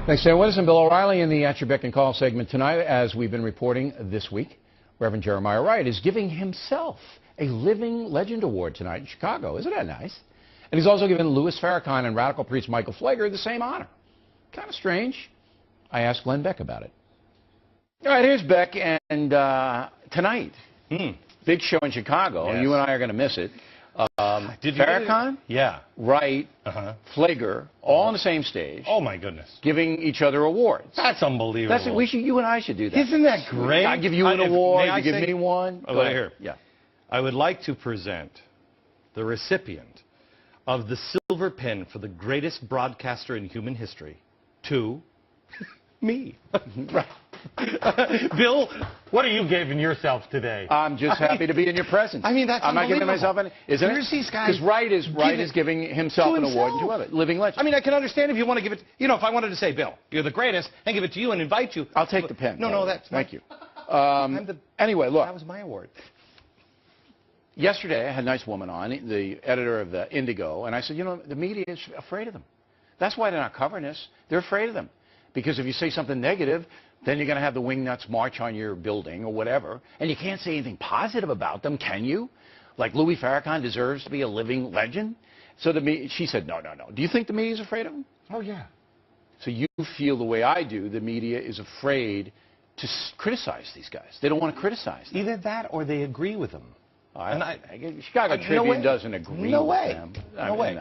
Thanks, Dan Widdison. Bill O'Reilly in the At Your Beck and Call segment tonight. As we've been reporting this week, Reverend Jeremiah Wright is giving himself a Living Legend Award tonight in Chicago. Isn't that nice? And he's also given Louis Farrakhan and radical priest Michael Pfleger the same honor. Kind of strange. I asked Glenn Beck about it. All right, here's Beck, and tonight, big show in Chicago. Yes. You and I are going to miss it. Farrakhan, Wright, Pfleger, all on the same stage. Oh my goodness! Giving each other awards. That's unbelievable. That's it. You and I should do that. Isn't that great? I give you an award. You give me one. Go ahead. Here. Yeah. I would like to present the recipient of the silver pin for the greatest broadcaster in human history to me. Right. Bill, what are you giving yourself today? I'm just happy to be in your presence. I mean, that's I'm not giving myself any. Isn't it? Because Wright is giving himself an award to others. Living legend. I mean, I can understand if you want to give it. You know, if I wanted to say, Bill, you're the greatest, and give it to you and invite you. I'll take the pen. No, that's. Thank you. Anyway, look. That was my award. Yesterday, I had a nice woman on, the editor of the Indigo, and I said, you know, the media is afraid of them. That's why they're not covering this. They're afraid of them. Because if you say something negative, then you're going to have the wingnuts march on your building or whatever, and you can't say anything positive about them, can you? Like Louis Farrakhan deserves to be a living legend? So she said, no. Do you think the media is afraid of him? Oh, yeah. So you feel the way I do, the media is afraid to criticize these guys. They don't want to criticize them. Either that or they agree with them. Chicago Tribune doesn't agree with them. No way.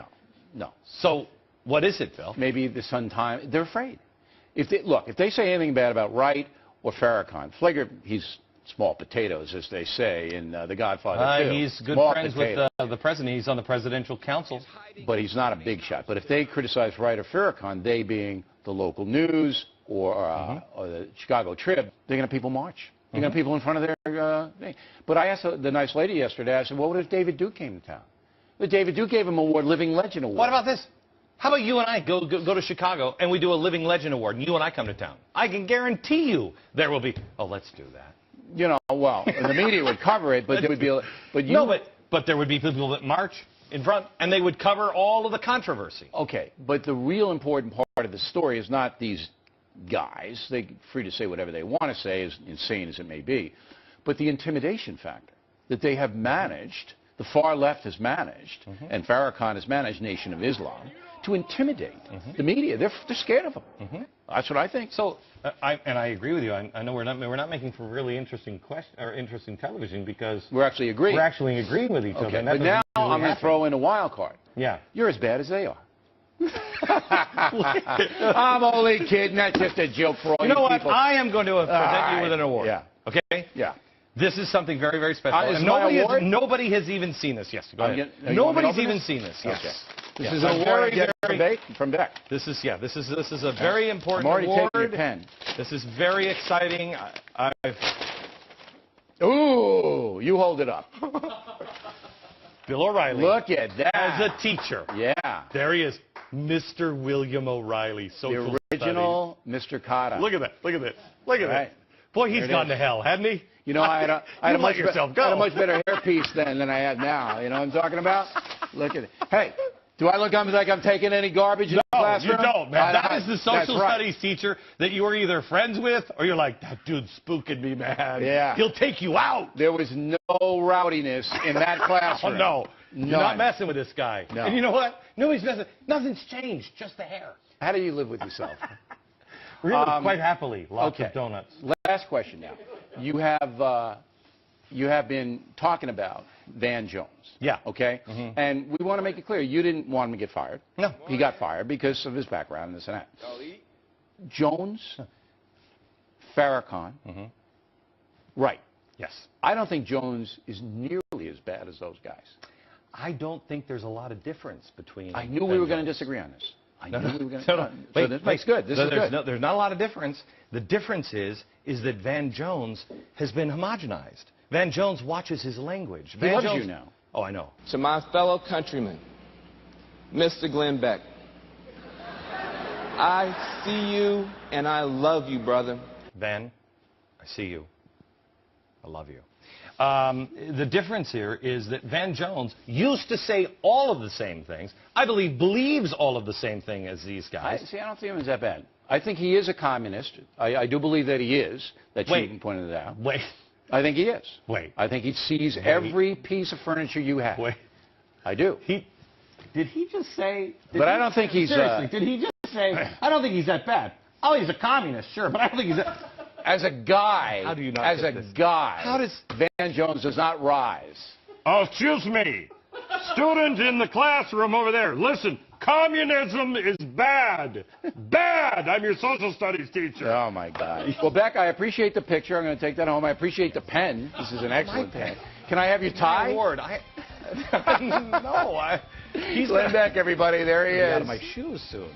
No. So what is it, Phil? Maybe the Sun-Times. They're afraid. If they say anything bad about Wright or Farrakhan, Pfleger, he's small potatoes, as they say in The Godfather 2. He's good friends with the president. He's on the presidential council. But he's not a big shot. But if they criticize Wright or Farrakhan, they being the local news or the Chicago Trib, they're going to people march. They're going to people in front of their thing. But I asked the nice lady yesterday, I said, well, what if David Duke came to town? Well, David Duke gave him an award, Living Legend Award. What about this? How about you and I go to Chicago and we do a Living Legend Award and you and I come to town? I can guarantee you there will be, oh, let's do that. You know, well, the media would cover it, but there would be, but there would be people that march in front and they would cover all of the controversy. Okay, but the real important part of the story is not these guys. They're free to say whatever they want to say, as insane as it may be, but the intimidation factor that they have managed, the far left has managed, and Farrakhan has managed, Nation of Islam, to intimidate the media. They're scared of them. That's what I think. So, I agree with you. I know we're not making for really interesting interesting television because we're actually agreeing. We're actually agreeing with each other. Okay, but now I'm going to throw in a wild card. Yeah, you're as bad as they are. I'm only kidding. That's just a joke for all you people. You know what? I am going to present you with an award. Yeah. Okay. Yeah. This is something very, very special. Nobody has even seen this. Yes, go ahead. Nobody's even seen this. Yes. Okay. This is a award from Beck. This is a very important award. I'm already award. taking your pen. This is very exciting. Ooh, you hold it up. Bill O'Reilly. Look at that. As a teacher. Yeah. There he is. Mr. William O'Reilly. The original Mr. Cotta. Look at that. Look at this. Look at that. Boy, he's gone to hell, hadn't he? You know, I had a much better hairpiece then than I have now. You know what I'm talking about? Look at it. Hey, do I look like I'm taking any garbage in the classroom? No, you don't, man. That is the social studies teacher that you are either friends with or you're like, that dude's spooking me, man. Yeah. He'll take you out. There was no rowdiness in that classroom. Oh, no. You're not messing with this guy. No. And you know what? Nobody's messing. Nothing's changed, just the hair. How do you live with yourself? Really, quite happily. Lots of donuts. Last question now. You have been talking about Van Jones. Yeah. Okay? And we want to make it clear, you didn't want him to get fired. No. He got fired because of his background and this and that. Jones, Farrakhan, Wright. Yes. I don't think Jones is nearly as bad as those guys. I don't think there's a lot of difference between. I knew we were going to disagree on this. I knew we were going to. So this makes good. This is good. There's not a lot of difference. The difference is that Van Jones has been homogenized. Van Jones watches his language. He loves you now. Oh, I know. To my fellow countrymen, Mr. Glenn Beck, I see you and I love you, brother. Van, I see you. I love you. The difference here is that Van Jones used to say all of the same things. I believe believes all of the same thing as these guys. I don't think him as that bad. I think he is a communist. I do believe that he is. That Wait. you pointed it out. Wait. I think he is. Wait. I think he sees every piece of furniture you have. Wait. I do. Did he just say... But I don't think he's... Seriously, did he just say, I don't think he's that bad? Oh, he's a communist, sure, but I don't think he's that... As a guy, How do you not as get a this? guy, How does... Van Jones does not rise. Oh, excuse me. Student in the classroom over there. Listen, communism is bad. Bad. I'm your social studies teacher. Oh, my God. Well, Beck, I appreciate the picture. I'm going to take that home. I appreciate the pen. This is an excellent pen. Can I have your tie? Award. No, He's Glenn Beck, everybody. There he is. Out of my shoes soon.